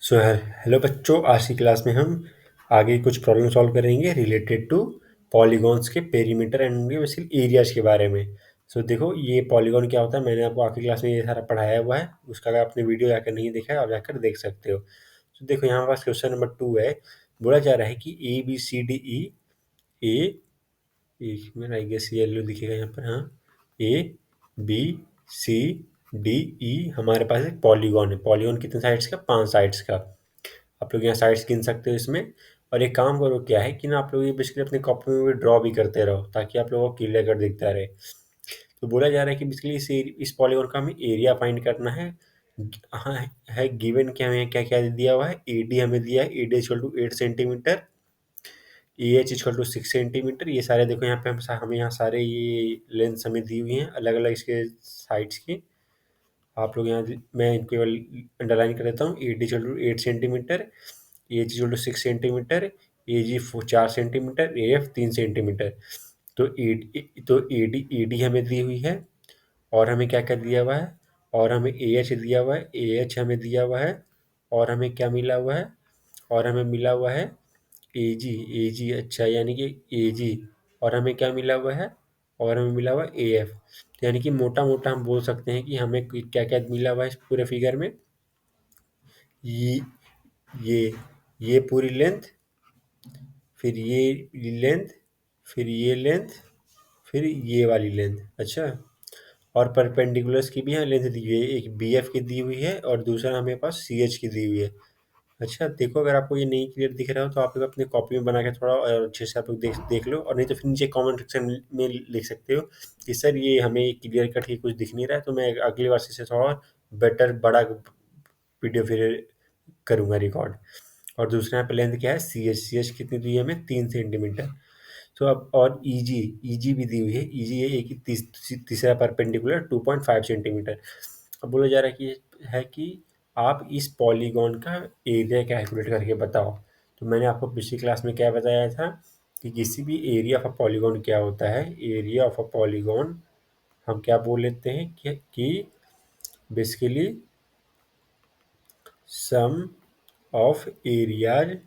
So hello बच्चों, आज की क्लास में हम आगे कुछ प्रॉब्लम सॉल्व करेंगे रिलेटेड टू पॉलीगॉन्स के पेरीमीटर एंड उनके बेसिकली एरियाज के बारे में। देखो, ये पॉलीगॉन क्या होता है, मैंने आपको आखिरी क्लास में ये सारा पढ़ाया हुआ है। उसका अगर आपने वीडियो जाकर नहीं देखा है, आप जाकर देख सकते हो। देखो, यहाँ पास क्वेश्चन नंबर 2 है। बोला जा रहा है कि A B C D E ए, एक मिनट, आई गेस येलो दिखेगा यहाँ पर, हाँ। A B C D E हमारे पास एक पॉलीगॉन है। पॉलीगॉन कितने साइड्स का? 5 साइड्स का। आप लोग यहाँ साइड्स गिन सकते हो इसमें। और एक काम करो, क्या है कि ना, आप लोग ये बेसिकली अपने कॉपी में भी ड्रॉ भी करते रहो, ताकि आप लोगों को क्लियर कट दिखता रहे। तो बोला जा रहा है कि बेसिकली इस पॉलीगॉन का हमें एरिया फाइंड करना है। हाँ, है गिवन कि हमें क्या क्या दिया हुआ है। ए डी हमें दिया है, A D equal to 8 centimetre, A H equal to 6 centimetre. ये सारे देखो यहाँ पे हमें यहाँ सारे ये लेंथ हमें दी हुई हैं अलग अलग इसके साइड्स की। आप लोग यहाँ मैं केवल अंडरलाइन कर देता हूँ। A D equal to 8 centimetre, A H equal to 6 centimetre, A G 4 centimetre, A F 3 centimetre. तो ए डी हमें दी हुई है, और हमें क्या क्या दिया हुआ है, और हमें ए एच दिया हुआ है, ए एच हमें दिया हुआ है, और हमें क्या मिला हुआ है, और हमें मिला हुआ है ए जी। ए जी, अच्छा, यानी कि ए जी, और हमें क्या मिला हुआ है, और हमें मिला हुआ है ए एफ। तो यानी कि मोटा मोटा हम बोल सकते हैं कि हमें क्या क्या मिला हुआ है इस पूरे फिगर में। ये ये ये पूरी लेंथ, फिर ये लेंथ, फिर ये लेंथ, फिर ये वाली लेंथ। अच्छा, और परपेंडिकुलर्स की भी यहाँ लेंथ दी हुई है। एक बी एफ की दी हुई है, और दूसरा हमें पास सी एच की दी हुई है। अच्छा, देखो, अगर आपको ये नहीं क्लियर दिख रहा हो, तो आप लोग अपने कॉपी में बना के थोड़ा और अच्छे से आप लोग देख देख लो, और नहीं तो फिर नीचे कमेंट सेक्शन में लिख सकते हो कि सर ये हमें क्लियर कट ही कुछ दिख नहीं रहा है, तो मैं अगली बार से इसे थोड़ा बेटर बड़ा वीडियो फिर करूँगा रिकॉर्ड। और दूसरा यहाँ पे लेंथ क्या है, सी एच कितनी दी है हमें, 3 सेंटीमीटर। तो अब और ई जी भी दी हुई है। ई जी है एक तीसरा परपेंडिकुलर 2.5 सेंटीमीटर। अब बोला जा रहा है कि आप इस पॉलीगॉन का एरिया कैलकुलेट करके बताओ। तो मैंने आपको पिछली क्लास में क्या बताया था कि किसी भी एरिया ऑफ अ पॉलीगॉन क्या होता है। एरिया ऑफ अ पॉलीगॉन हम क्या बोल लेते हैं कि basically sum of areas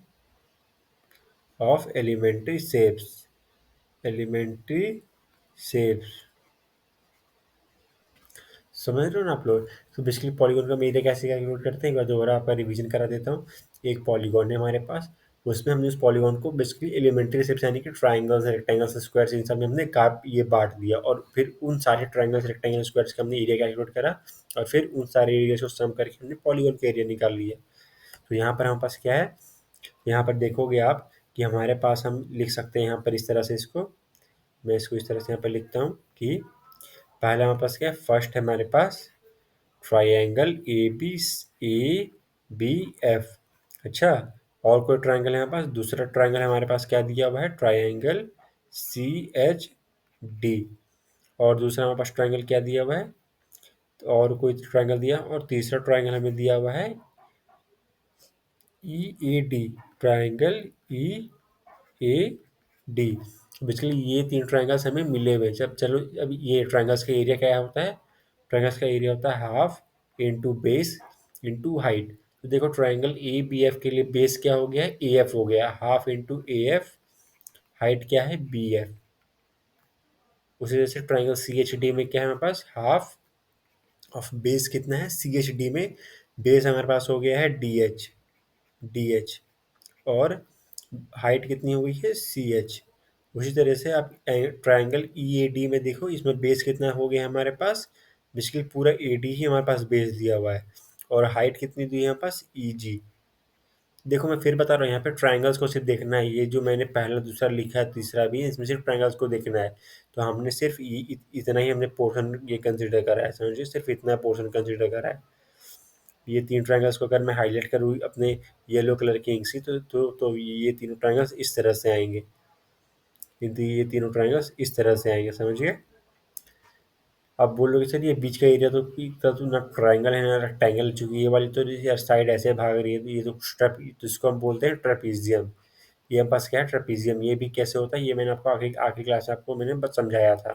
of elementary shapes. समझ रहे हो ना आप लोग? तो बेसिकली पॉलीगॉन का हम एरिया कैसे कैलकुलेट करते हैं, एक बार दोबारा आपका रिवीजन करा देता हूँ। एक पॉलीगॉन है हमारे पास, उसमें हमने उस पॉलीगॉन को बेसिकली एलिमेंट्री शेप्स यानी कि ट्राइंगल्स, रेक्टेंगल्स, स्क्वायर्स, इन सब में हमने काट ये बांट दिया, और फिर उन सारे ट्राइंगल्स, रेक्टेंगल, स्क्वायर्स का हमने एरिया कैलकुलेट करा, और फिर उन सारे एरिया को सम करके हमने पॉलीगॉन का एरिया निकाल लिया। तो यहाँ पर हमारे पास क्या है, यहाँ पर देखोगे आप कि हमारे पास हम लिख सकते हैं यहाँ पर इस तरह से इसको। मैं इसको इस तरह से यहाँ पर लिखता हूँ कि पहला हमारे पास क्या है, फर्स्ट है हमारे पास ट्राइंगल ए बी एफ। अच्छा, और कोई ट्राइंगल है हमारे पास, दूसरा ट्राइंगल हमारे पास क्या दिया हुआ है, ट्राइंगल सी एच डी। और दूसरा हमारे पास ट्राइंगल क्या दिया हुआ है, तो और कोई ट्राइंगल दिया, और तीसरा ट्राइंगल हमें दिया हुआ है E A D, triangle E A D. Basically ये 3 ट्राइंगल्स हमें मिले हुए हैं। जब चलो, अब ये ट्राइंगल्स का एरिया क्या होता है, ट्राइंगल्स का एरिया होता है half into base into height. तो देखो, ट्राइंगल ए बी एफ के लिए बेस क्या हो गया है, ए एफ हो गया, half into A F, height क्या है, बी एफ। उसी तरह से ट्राइंगल सी एच डी में क्या है हमारे पास, हाफ ऑफ बेस कितना है, सी एच डी में बेस हमारे पास हो गया है डी एच, और हाइट कितनी हो गई है, सी एच। उसी तरह से आप ट्राइंगल ई ए डी में देखो, इसमें बेस कितना हो गया हमारे पास, बेसिकली पूरा ए डी ही हमारे पास बेस दिया हुआ है, और हाइट कितनी दी है हमारे पास, ई जी। देखो, मैं फिर बता रहा हूँ, यहाँ पे ट्राइंगल्स को सिर्फ देखना है। ये जो मैंने पहला दूसरा लिखा है, तीसरा भी है, इसमें सिर्फ ट्राइंगल्स को देखना है। तो हमने सिर्फ इतना ही हमने पोर्शन ये कंसिडर करा है, समझिए, सिर्फ इतना पोर्शन कंसिडर करा है। ये 3 ट्रायंगल्स को अगर मैं हाईलाइट करूँ अपने येलो कलर की इंक से, तो ये तीनों ट्रायंगल्स इस तरह से आएंगे। ये तीनों ट्रायंगल्स इस तरह से आएंगे, समझिए। अब बोलोगे सर, ये बीच का एरिया तो इतना तो ना ट्रायंगल है ना रेक्टेंगल, चूंकि ये वाली तो यार साइड ऐसे भाग रही है, तो ये तो तो इसको हम बोलते हैं ट्रेपीजियम। ये हमारे पास क्या है, ट्रेपीजियम। ये भी कैसे होता है, ये मैंने आपको आखिरी आखिरी क्लास में आपको मैंने बस समझाया था।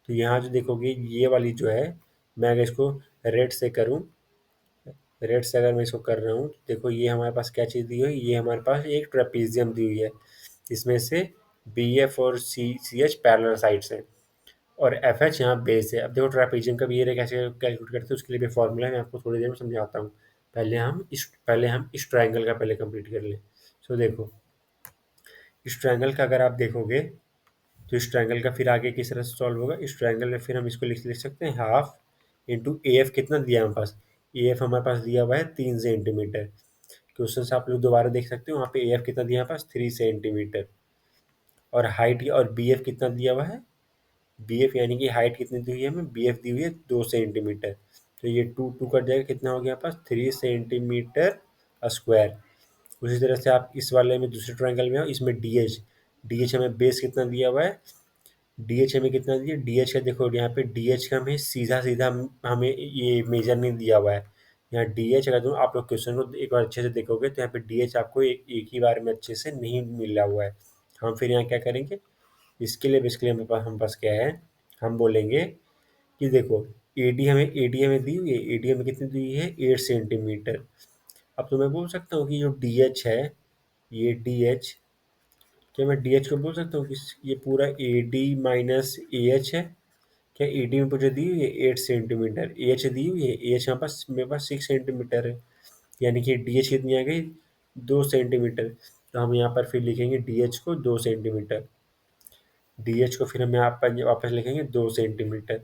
तो यहाँ जो देखोगे, ये वाली जो है, मैं अगर इसको रेड से करूँ, रेड से अगर मैं इसको कर रहा हूँ तो देखो ये हमारे पास क्या चीज़ दी हुई है, ये हमारे पास एक ट्रेपीजियम दी हुई है, इसमें से बी एफ और सी एच पैरेलल साइड्स हैं और एफ एच यहाँ बेस है। अब देखो ट्रेपीजियम का भी ये कैसे कैलकुलेट करते हैं उसके लिए भी फॉर्मूला है, मैं आपको थोड़ी देर में समझाता हूँ। पहले हम इस ट्रायंगल का पहले कंप्लीट कर लें। सो देखो इस ट्रायंगल का अगर आप देखोगे तो इस ट्रायंगल का फिर आगे किस तरह से सॉल्व होगा, इस ट्रायंगल में फिर हम इसको लिख सकते हैं हाफ इंटू ए एफ कितना दिया है हमारे पास, ए एफ हमारे पास दिया हुआ है 3 सेंटीमीटर। क्वेश्चन से आप लोग दोबारा देख सकते हो, वहाँ पे ए एफ कितना दिया है हमारे पास 3 सेंटीमीटर, और हाइट और बी एफ कितना दिया हुआ है, बी एफ यानी कि हाइट कितनी दी हुई है हमें, बी एफ दी हुई है 2 सेंटीमीटर। तो ये टू टू कट जाएगा, कितना हो गया हमारे पास 3 सेंटीमीटर स्क्वायर। उसी तरह से आप इस वाले में दूसरे ट्रायंगल में हो, इसमें डी एच हमें बेस कितना दिया हुआ है, डी एच हमें कितना दिया, डी एच का देखो यहाँ पे डी एच का हमें सीधा सीधा हमें ये मेजर नहीं दिया हुआ है। यहाँ डी एच अगर तुम आप लोग क्वेश्चन को एक बार अच्छे से देखोगे तो यहाँ पे डी एच आपको एक ही बार में अच्छे से नहीं मिल रहा हुआ है। हम फिर यहाँ क्या करेंगे, इसके लिए बेसिकली हमारे पास क्या है, हम बोलेंगे कि देखो ए डी हमें दी हुई है, ए डी हमें कितनी दी हुई है 8 सेंटीमीटर। अब तो मैं बोल सकता हूँ कि जो डी एच है, ये डी एच, क्या मैं डी एच को बोल सकता हूँ कि ये पूरा A D minus A H है। क्या ए डी में मुझे दी हुई है 8 सेंटीमीटर, ए एच दी हुई है, ए एच यहाँ पास मेरे पास 6 सेंटीमीटर है, यानी कि डी एच कितनी आ गई 2 सेंटीमीटर। तो हम यहाँ पर फिर लिखेंगे डी एच को 2 सेंटीमीटर, डी एच को फिर हम यहाँ पर वापस लिखेंगे 2 सेंटीमीटर।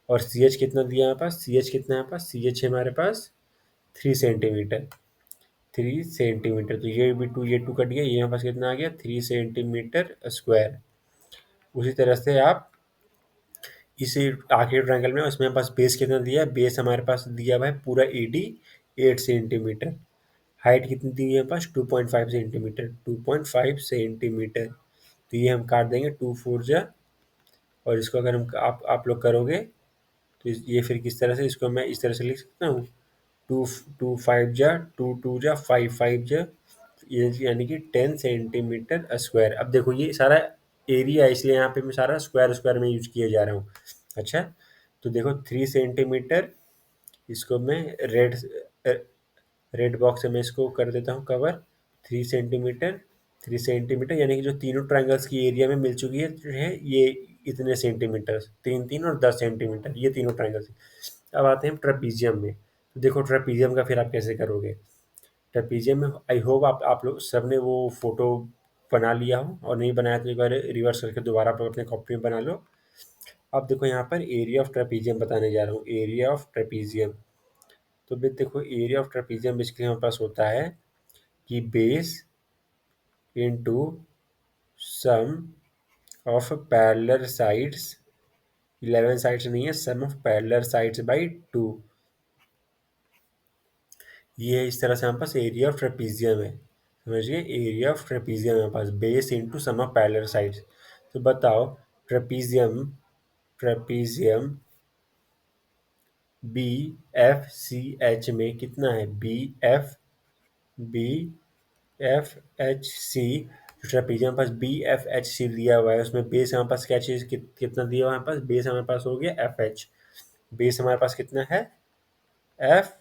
और सी एच कितना दिया है हमारे पास, सी एच कितना है हमारे पास, सी एच है हमारे पास 3 सेंटीमीटर, 3 सेंटीमीटर। तो ये टू कट गया, ये हमारे पास कितना आ गया 3 सेंटीमीटर स्क्वायर। उसी तरह से आप इसी आखिरी ट्रायंगल में उसमें बस बेस कितना दिया है, बेस हमारे पास दिया हुआ है पूरा ए डी 8 सेंटीमीटर। हाइट कितनी दी हुई है हमारे पास 2.5 सेंटीमीटर, 2.5 सेंटीमीटर। तो ये हम काट देंगे 2 4 जा, और इसको अगर हम आप लोग करोगे तो ये फिर किस तरह से, इसको मैं इस तरह से लिख सकता हूँ, टू टू 5 जा, 2 2 जा, 5 5 जा, ये यानी कि 10 सेंटीमीटर स्क्वायर। अब देखो ये सारा एरिया है, इसलिए यहाँ पे मैं सारा स्क्वायर स्क्वायर में यूज किए जा रहा हूँ। अच्छा, तो देखो 3 सेंटीमीटर, इसको मैं रेड बॉक्स से मैं इसको कर देता हूँ कवर। 3 सेंटीमीटर, 3 सेंटीमीटर यानी कि जो तीनों ट्रायंगल्स की एरिया में मिल चुकी है जो है ये इतने सेंटीमीटर, 3 3 और 10 सेंटीमीटर, ये तीनों ट्रायंगल्स। अब आते हैं ट्रेपीजियम में। तो देखो ट्रेपीजियम का फिर आप कैसे करोगे, ट्रेपीजियम में आई होप आप लोग सब ने वो फोटो बना लिया हो, और नहीं बनाया तो एक बार रिवर्स करके दोबारा आप अपने कॉपी में बना लो। अब देखो यहाँ पर एरिया ऑफ ट्रेपीजियम बताने जा रहा हूँ, एरिया ऑफ ट्रेपीजियम। तो फिर देखो एरिया ऑफ ट्रेपीजियम बेसिकली हमारे पास होता है कि base into sum of parallel sides, 11 sides नहीं है, sum of parallel sides by 2। ये इस तरह से हमारे पास एरिया ऑफ ट्रेपीजियम है, समझिए एरिया ऑफ ट्रेपीजियम हमारे पास base into sum of parallel sides. तो बताओ trapezium trapezium B F C H में कितना है, बी एफ एच सी, जो ट्रेपीजियम पास बी एफ एच सी दिया हुआ है, उसमें बेस हमारे पास क्या चीज़ कितना दिया हुआ है हमारे पास, बेस हमारे पास हो गया एफ एच, बेस हमारे पास कितना है F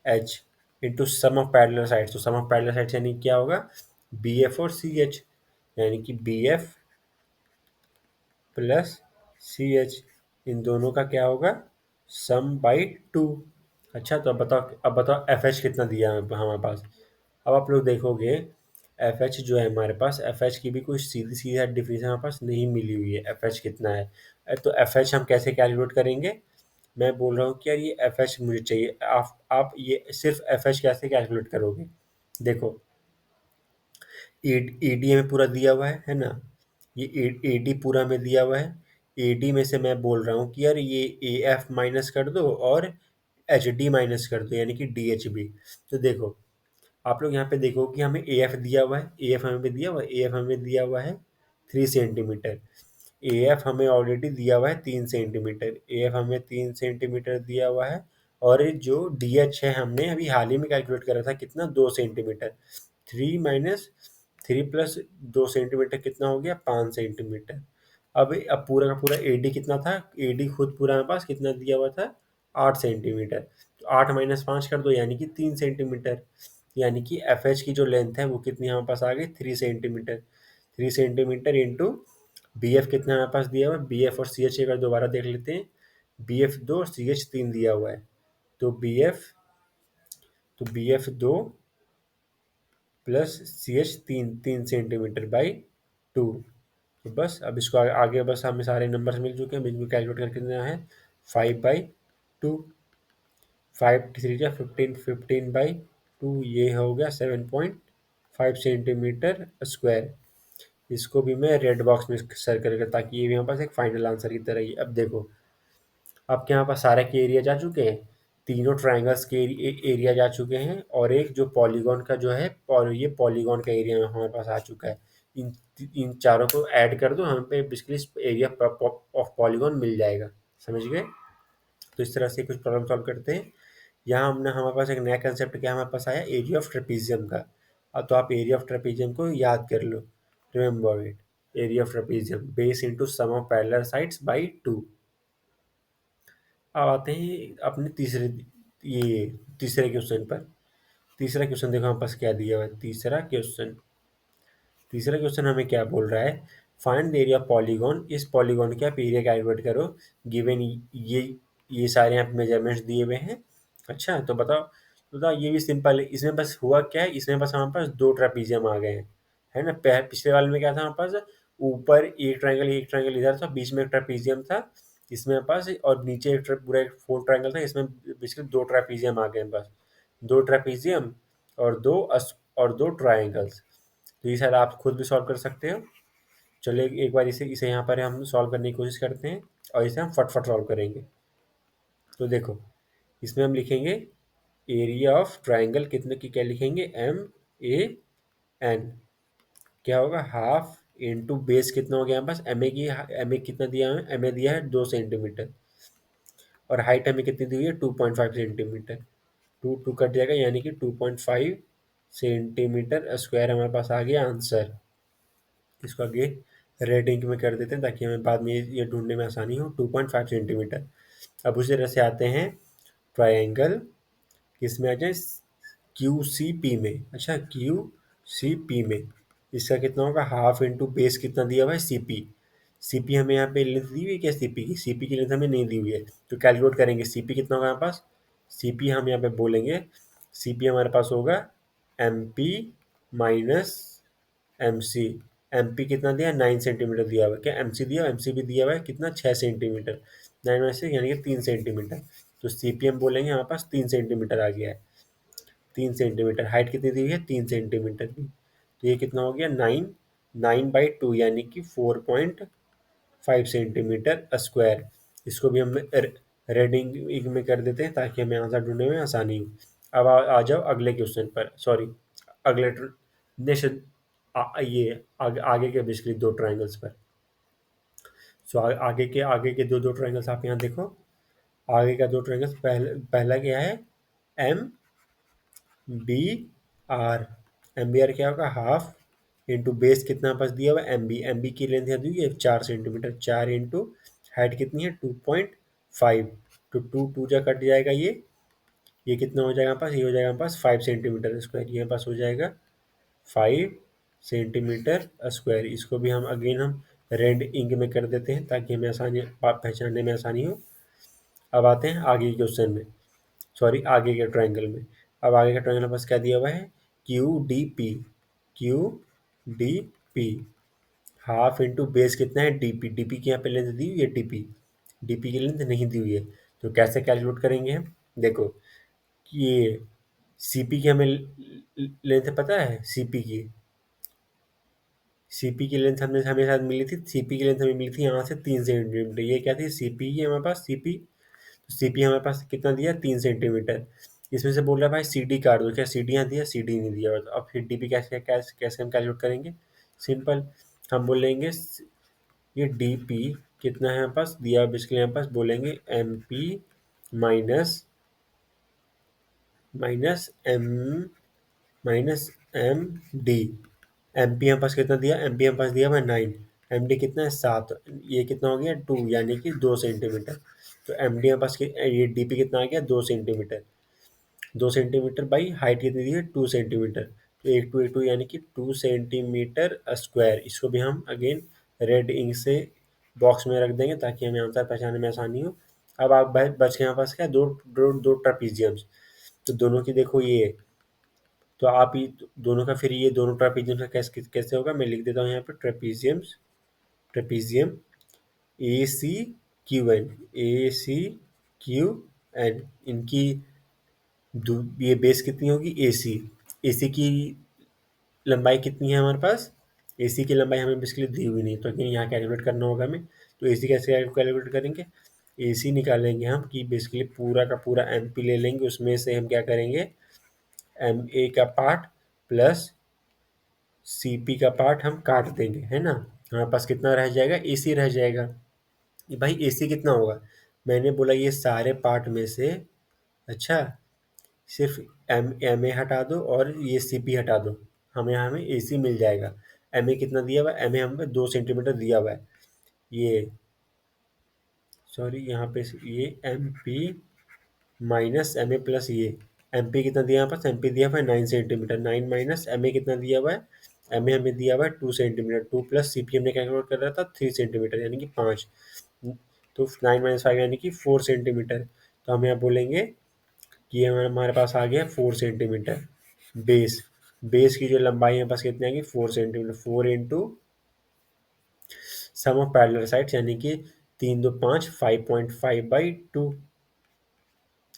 H into sum of parallel sides. तो सम ऑफ पैरेलल साइड्स यानी क्या होगा, बी एफ और सी एच, यानी कि B F plus C H, इन दोनों का क्या होगा सम बाई 2। अच्छा, तो अब बताओ एफ एच कितना दिया है हमारे पास। अब आप लोग देखोगे एफ एच जो है हमारे पास, एफ एच की भी कोई सीधी सीधा डिफिनीशन हमारे पास नहीं मिली हुई है, एफ एच कितना है। तो एफ एच हम कैसे कैलकुलेट करेंगे, मैं बोल रहा हूँ कि यार ये एफ एच मुझे चाहिए, आप ये सिर्फ एफ एच कैसे कैलकुलेट करोगे, देखो ए डी में पूरा दिया हुआ है ना, ये ए डी पूरा में दिया हुआ है, ए डी में से मैं बोल रहा हूँ कि यार ये ए एफ माइनस कर दो और एच डी माइनस कर दो, यानी कि डी एच बी। तो देखो आप लोग यहाँ पे देखो कि हमें ए एफ दिया हुआ है, ए एफ हमें दिया हुआ है, ए एफ हमें दिया हुआ है 3 सेंटीमीटर, ए एफ हमें ऑलरेडी दिया हुआ है 3 सेंटीमीटर, ए एफ हमें 3 सेंटीमीटर दिया हुआ है, और ये जो डी एच है हमने अभी हाल ही में कैलकुलेट करा था कितना 2 सेंटीमीटर, 3 - 3 + 2 सेंटीमीटर कितना हो गया 5 सेंटीमीटर। अब पूरा का पूरा ए डी कितना था, ए डी खुद पूरा हमारे पास कितना दिया हुआ था 8 सेंटीमीटर। 8 माइनस 5 कर दो यानी कि 3 सेंटीमीटर, यानी कि एफ एच की जो लेंथ है वो कितनी हमारे पास आ गई 3 centimetre. 3 centimetre into B F कितना हमारे पास दिया हुआ है, बी एफ और सी एच एक बार दोबारा देख लेते हैं। बी एफ 2 सी एच 3 दिया हुआ है, तो B F 2 plus C H 3 centimetre. तो बस अब इसको आगे बस हमें सारे नंबर्स मिल चुके हैं, इनको कैलकुलेट करके देना है 5/2। 5 3 जा 15, 15/2 ये हो गया 7.5 सेंटीमीटर स्क्वायर। इसको भी मैं रेड बॉक्स में सर्कल कर, ताकि ये भी हमारे पास एक फाइनल आंसर की तरह ही। अब देखो, अब क्या हमारे पास सारे के एरिया जा चुके हैं, तीनों ट्राइंगल्स के एरिया जा चुके हैं, और एक जो पॉलीगॉन का जो है, और ये पॉलीगॉन का एरिया हमारे पास आ चुका है। इन इन चारों को ऐड कर दो, हमें पे बेसिकली एरिया ऑफ पॉलीगॉन मिल जाएगा। समझ गए? तो इस तरह से कुछ प्रॉब्लम सॉल्व करते हैं। यहाँ हमने हमारे पास एक नया कंसेप्ट क्या हमारे पास आया, एरिया ऑफ ट्रेपीजियम का। अब तो आप एरिया ऑफ ट्रेपीजियम को याद कर लो, remember it. Area of trapezium base into sum of parallel sides by 2। अब आते हैं अपने ये तीसरे क्वेश्चन पर। तीसरा क्वेश्चन देखो हमारे पास क्या दिया हुआ है। तीसरा क्वेश्चन हमें क्या बोल रहा है, find the area of polygon. इस पॉलीगॉन के आप एरिया कैलकुलेट करो, गिवन ये सारे यहाँ पे मेजरमेंट्स दिए हुए हैं। अच्छा, तो बताओ ये भी सिंपल है। इसमें बस हुआ क्या है, इसमें बस हमारे पास दो ट्रापीजियम आ गए हैं, है ना। पिछले वाले में क्या था हमारे पास, ऊपर एक ट्रायंगल इधर था, बीच में एक ट्रापीजियम था इसमें हमारे पास, और नीचे पूरा एक फोर ट्रायंगल था, इसमें बेसिकली दो ट्रापीजियम आ गए हैं बस। दो ट्रापीजियम और दो ट्रायंगल्स। तो ये शायद आप खुद भी सॉल्व कर सकते हो। चलिए एक बार इसे इसे यहाँ पर हम सॉल्व करने की कोशिश करते हैं, और इसे हम फटफट सॉल्व करेंगे। तो देखो, इसमें हम लिखेंगे एरिया ऑफ ट्राइंगल, कितने की क्या लिखेंगे, MAN। क्या होगा, हाफ इंटू बेस कितना हो गया हमारे पास, एम ए कितना दिया है, एम ए दिया है 2 सेंटीमीटर, और हाइट हमें कितनी दी हुई है 2.5 सेंटीमीटर। 2 कट जाएगा यानी कि 2.5 सेंटीमीटर स्क्वायर हमारे पास आ गया आंसर। इसको आगे रेड इंक में कर देते हैं ताकि हमें बाद में ये ढूंढने में आसानी हो। 2.5 सेंटीमीटर। अब उसी तरह से आते हैं ट्रायंगल, किस में आ जाए, QCP में। अच्छा, QCP में इसका कितना होगा, हाफ इंटू बेस कितना दिया हुआ है, CP हमें यहाँ पे लेंथ दी हुई है क्या, CP की लेंथ हमें नहीं दी हुई है, तो कैलकुलेट करेंगे CP कितना होगा हमारे पास। CP हम यहाँ पे बोलेंगे, CP हमारे पास होगा MP माइनस MC। MP कितना दिया है, 9 सेंटीमीटर दिया हुआ है क्या, MC दिया, MC भी दिया हुआ है कितना, 6 सेंटीमीटर। 9 में से यानी कि 3 सेंटीमीटर। तो CP हम बोलेंगे हमारे पास 3 सेंटीमीटर आ गया है। 3 सेंटीमीटर। हाइट कितनी दी हुई है, 3 सेंटीमीटर की। तो ये कितना हो गया, 9/2 यानी कि 4.5 सेंटीमीटर स्क्वायर। इसको भी हम रेड इंक में कर देते हैं ताकि हमें आंसर ढूंढने में आसानी हो। अब आ जाओ अगले क्वेश्चन पर, सॉरी अगले नेक्स्ट ये आगे के बेसिकली दो ट्राइंगल्स पर। सो आगे के दो दो ट्राइंगल्स आप यहाँ देखो। आगे का दो ट्राइंगल्स, पहला क्या है, MBR। MBR क्या होगा, हाफ इंटू बेस कितना पास दिया हुआ है, MB की लेंथ है दी है 4 सेंटीमीटर। 4 इंटू हाइट कितनी है 2.5, तो 2 जा कट जाएगा ये कितना हो जाएगा पास, ये हो जाएगा पास 5 सेंटीमीटर स्क्वायर। ये पास हो जाएगा 5 सेंटीमीटर स्क्वायर। इसको भी हम रेड इंक में कर देते हैं ताकि हमें आसानी पहचानने में आसानी हो। अब आते हैं आगे के क्वेश्चन में, सॉरी आगे के ट्रायंगल में। अब आगे का ट्रायंगल बस क्या दिया हुआ है, QDP। हाफ इंटू बेस कितना है, DP की यहाँ पे लेंथ दी हुई है, DP की लेंथ नहीं दी हुई है। तो कैसे कैलकुलेट करेंगे हम, देखो ये CP की हमें लेंथ पता है, CP की लेंथ हमें साथ मिली थी, CP की लेंथ हमें मिली थी यहाँ से 3 सेंटीमीटर। ये क्या थी, CP की हमारे पास, CP हमारे पास कितना दिया, 3 सेंटीमीटर। इसमें से बोल रहा है भाई CD काट दो, क्या CD यहाँ दिया, CD नहीं दिया। तो अब फिर DP कैसे कैसे कैसे हम कैलकुलेट करेंगे, सिंपल। हम बोलेंगे ये DP कितना है हमारे पास दिया, बेसिकली हमारे पास बोलेंगे MP minus minus M minus MD। MP हमारे पास कितना दिया, MP हमारे पास दिया हुआ है 9, MD कितना है 7, ये कितना हो गया 2 यानी कि 2 सेंटीमीटर। तो MD हमारे पास ये DP कितना आ गया 2 सेंटीमीटर। 2 सेंटीमीटर बाई हाइट कितनी दी है 2 सेंटीमीटर, तो एक टू यानी कि 2 सेंटीमीटर स्क्वायर। इसको भी हम अगेन रेड इंक से बॉक्स में रख देंगे ताकि हमें आंसर पहचानने में आसानी हो। अब आप बच के हमारे पास क्या, दो दो दो ट्रापीजियम्स, तो दोनों की देखो ये, तो आप ही दोनों का, फिर ये दोनों ट्रापीजियम का कैसे कैसे होगा, मैं लिख देता हूँ यहाँ पे ट्रेपीजियम्स, ट्रेपीजियम ACQN, ACQN, इनकी ये बेस कितनी होगी AC की लंबाई कितनी है हमारे पास, AC की लंबाई हमें बेसिकली दी हुई नहीं, तो अगेन यहाँ कैलकुलेट करना होगा हमें। तो AC कैसे कैलकुलेट करेंगे, AC निकालेंगे हम कि बेसिकली पूरा का पूरा MP ले लेंगे, उसमें से हम क्या करेंगे, MA का पार्ट प्लस CP का पार्ट हम काट देंगे, है ना। हमारे पास कितना रह जाएगा, AC रह जाएगा। ये भाई AC कितना होगा, मैंने बोला ये सारे पार्ट में से, अच्छा, सिर्फ एम ए हटा दो और ये CP हटा दो, हमें AC मिल जाएगा। MA कितना दिया हुआ है, MA हमें 2 सेंटीमीटर दिया हुआ है, ये सॉरी यहाँ पे ये MP माइनस MA प्लस ये MP कितना दिया है, यहाँ पास MP दिया हुआ है 9 सेंटीमीटर, 9 माइनस MA कितना दिया हुआ है, MA हमें दिया हुआ है 2 सेंटीमीटर, 2 प्लस CP हमने कैलकुलेट कर रहा था 3 सेंटीमीटर यानी कि 5, तो 9 - 5 यानी कि 4 सेंटीमीटर। तो हम यहाँ बोलेंगे कि ये हमारे पास आ गया 4 सेंटीमीटर बेस। बेस की जो लंबाई है बस कितनी आएगी 4 centimetre, 4 into sum of parallel sides यानी कि 3 2 5, 5.5/2,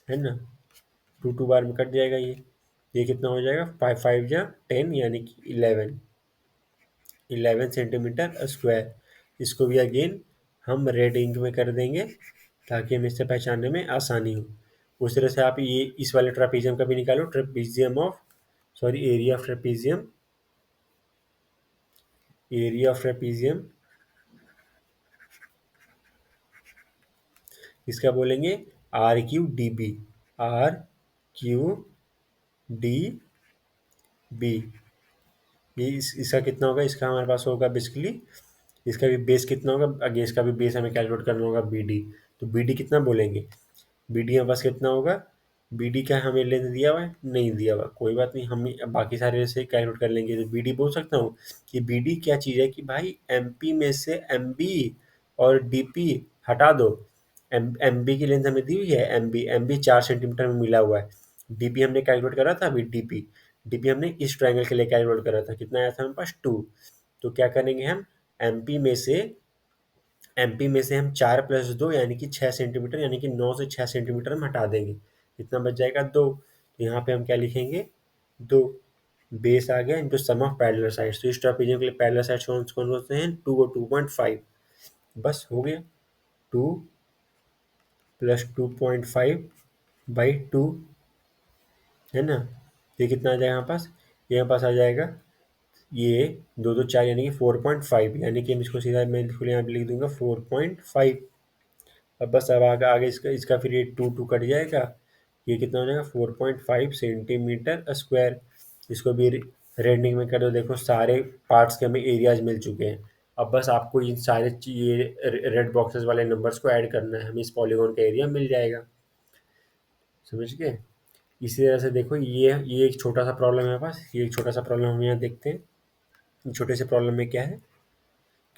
है ना। 2 2 बार में कट जाएगा ये कितना हो जाएगा, 5 5 जा 10 यानी कि 11 सेंटीमीटर स्क्वायर। इसको भी अगेन हम रेड इंक में कर देंगे ताकि हमें इससे पहचानने में आसानी हो। उस तरह से आप ये इस वाले ट्रापीजियम का भी निकालो, trapezium of, sorry area of trapezium, area of trapezium इसका बोलेंगे RQ/DB, RQ/DB। ये इसका कितना होगा, इसका हमारे पास होगा बेसिकली, इसका भी बेस कितना होगा, आगे इसका भी बेस हमें कैलकुलेट करना होगा BD। तो BD कितना बोलेंगे, BD हमारे पास कितना होगा, BD क्या हमें लेंथ दिया हुआ है, नहीं दिया हुआ, कोई बात नहीं, हम बाकी सारे से कैलकुलेट कर लेंगे। तो BD बोल सकता हूँ कि BD क्या चीज़ है कि भाई MP में से MB और DP हटा दो। MB की लेंथ हमें दी हुई है, MB 4 सेंटीमीटर में मिला हुआ है। DP हमने कैलकुलेट करा था अभी, DP हमने इस ट्रायंगल के लिए कैलकुलेट करा था, कितना आया था हमारे पास 2। तो क्या करेंगे हम, MP में से MP में से हम 4 + 2 यानी कि 6 सेंटीमीटर, यानी कि 9 से 6 सेंटीमीटर हम हटा देंगे, कितना बच जाएगा 2। तो यहाँ पे हम क्या लिखेंगे, 2 बेस आ गया into sum of parallel sides. तो इस ट्रापेजियम के लिए पैरेलल साइड्स कौन कौन होते हैं, 2 और 2.5, बस हो गया, 2 + 2.5/2, है ना। तो ये कितना आ जाएगा हमारे पास, ये हमारे पास आ जाएगा ये 2 2 4 यानी कि 4.5, यानी कि हम इसको सीधा मैं इसको यहाँ पे लिख दूंगा 4.5। अब बस अब आगे आगे इसका इसका फिर ये 2 कट जाएगा, ये कितना हो जाएगा 4.5 सेंटीमीटर स्क्वायर। इसको भी रेंडिंग में कर दो, देखो सारे पार्ट्स के हमें एरियाज मिल चुके हैं। अब बस आपको इन सारे ये रेड बॉक्सेस वाले नंबर्स को ऐड करना है, हमें इस पॉलीगॉन का एरिया मिल जाएगा, समझ गए। इसी तरह से देखो ये एक छोटा सा प्रॉब्लम है हमारे पास, ये एक छोटा सा प्रॉब्लम हम यहाँ देखते हैं। छोटे से प्रॉब्लम में क्या है,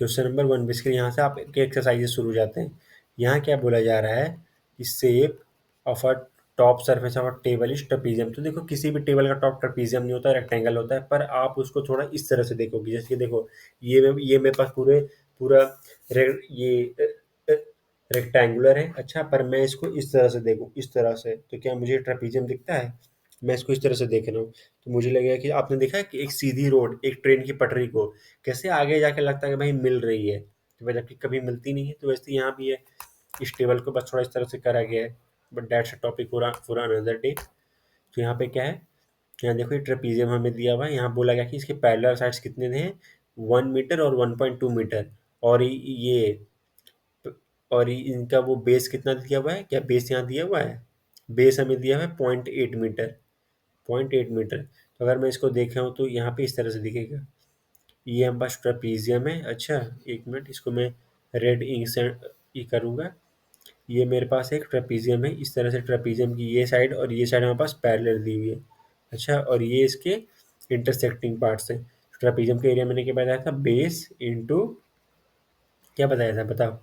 क्वेश्चन नंबर 1, बेसिकली यहाँ से आपके एक्सरसाइजेस शुरू हो जाते हैं। यहाँ क्या बोला जा रहा है कि shape of a top surface of a table is trapezium. तो देखो किसी भी टेबल का टॉप ट्रेपीजियम नहीं होता, रेक्टेंगल होता है, पर आप उसको थोड़ा इस तरह से देखोगे, जैसे कि देखो ये मेरे पास पूरा ये रेक्टेंगुलर है, अच्छा, पर मैं इसको इस तरह से देखूँ, इस तरह से, तो क्या मुझे ट्रेपीजियम दिखता है, मैं इसको इस तरह से देख रहा हूँ, तो मुझे लगेगा कि आपने देखा है कि एक सीधी रोड एक ट्रेन की पटरी को कैसे आगे जाके लगता है कि भाई मिल रही है, तो जबकि कभी मिलती नहीं है। तो वैसे यहाँ भी है, इस टेबल को बस थोड़ा इस तरह से करा गया है, but that's a topic for another day. तो यहाँ पे क्या है, यहाँ देखो ये ट्रेपीजियम हमें दिया हुआ है, यहाँ बोला गया कि इसके पैरेलल साइड्स कितने हैं, 1 मीटर और 1.2 मीटर, और इनका वो बेस कितना दिया हुआ है, क्या बेस यहाँ दिया हुआ है, बेस हमें दिया हुआ है 0.8 मीटर, 0.8 मीटर। तो अगर मैं इसको देख रहा हूँ तो यहाँ पे इस तरह से दिखेगा, ये हमारे पास ट्रेपीजियम है। अच्छा, एक मिनट, इसको मैं रेड इंक से ये करूँगा, ये मेरे पास एक ट्रेपीजियम है, इस तरह से ट्रेपीजियम की ये साइड और ये साइड हमारे पास पैरेलल दी हुई है। अच्छा, और ये इसके इंटरसेक्टिंग पार्ट्स हैं। ट्रेपीजियम का एरिया मैंने क्या बताया था, बेस इंटू, क्या बताया था बताओ,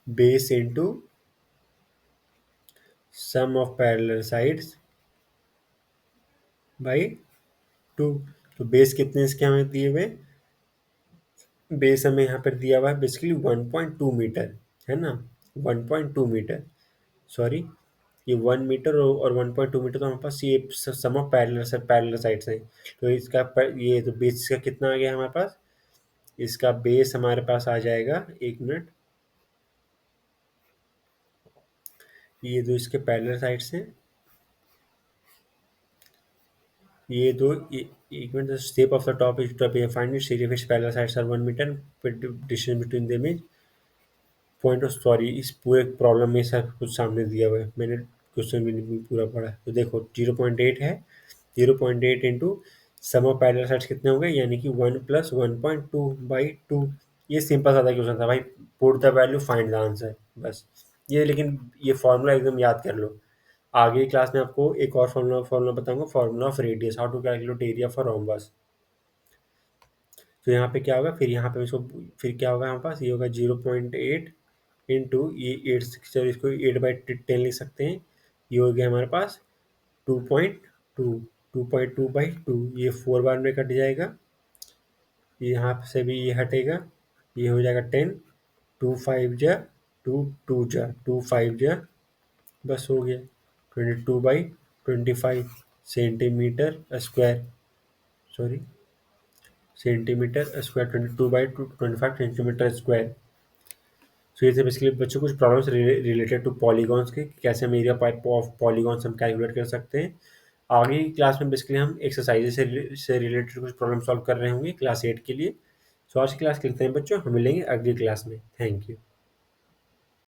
base into sum of parallel sides by 2। तो बेस कितने इसके हमें दिए हुए, बेस हमें यहाँ पर दिया हुआ है बेसिकली 1.2 मीटर, है ना, 1.2 मीटर, सॉरी, ये 1 मीटर और 1.2 मीटर, तो हमारे पास ये सम ऑफ पैरेलल साइड्स हैं। तो इसका ये तो बेस का कितना आ गया हमारे पास, इसका बेस हमारे पास आ जाएगा, एक मिनट, ये दो इसके पैरेलल साइड्स हैं, ये दो, एक minute, shape of the top is top, find it area which parallel sides are 1 metre, distance between them is point of, sorry, इस पूरे प्रॉब्लम में सब कुछ सामने दिया हुआ है, मैंने क्वेश्चन भी नहीं पूरा पढ़ा। तो देखो 0.8 है, 0.8 into sum of parallel sides कितने होंगे, यानी कि 1 प्लस 1.2/2। ये सिंपल सादा क्वेश्चन था भाई, put the value find the answer, बस ये। लेकिन ये फॉर्मूला एकदम याद कर लो, आगे क्लास में आपको एक और फॉर्मूला बताऊंगा, formula of radius, how to calculate area for rhombus. तो यहाँ पे क्या होगा, फिर यहाँ पे इसको, फिर क्या होगा हमारे पास, ये होगा 0.8 इंटू ये 8, चलो इसको 8/10 लिख सकते हैं, ये हो गया हमारे पास 2.2, 2.2/2, ये 4 बार में कट जाएगा, यहाँ से भी ये हटेगा, ये हो जाएगा 10, 2 5 जा 2 बस हो गया 22/25 centimetre square, sorry, centimetre square, 22/25 centimetre square. So ये थे बेसिकली बच्चों कुछ प्रॉब्लम्स रिलेटेड टू पॉलीगॉन्स के, कैसे हम एरिया पाइप ऑफ पॉलीगॉन्स हम कैलकुलेट कर सकते हैं। आगे की क्लास में बेसिकली हम एक्सरसाइजेज से रिलेटेड कुछ प्रॉब्लम सॉल्व कर रहे होंगे क्लास 8 के लिए। सो आज की क्लास करते हैं बच्चों, हम मिलेंगे अगली क्लास में, थैंक यू।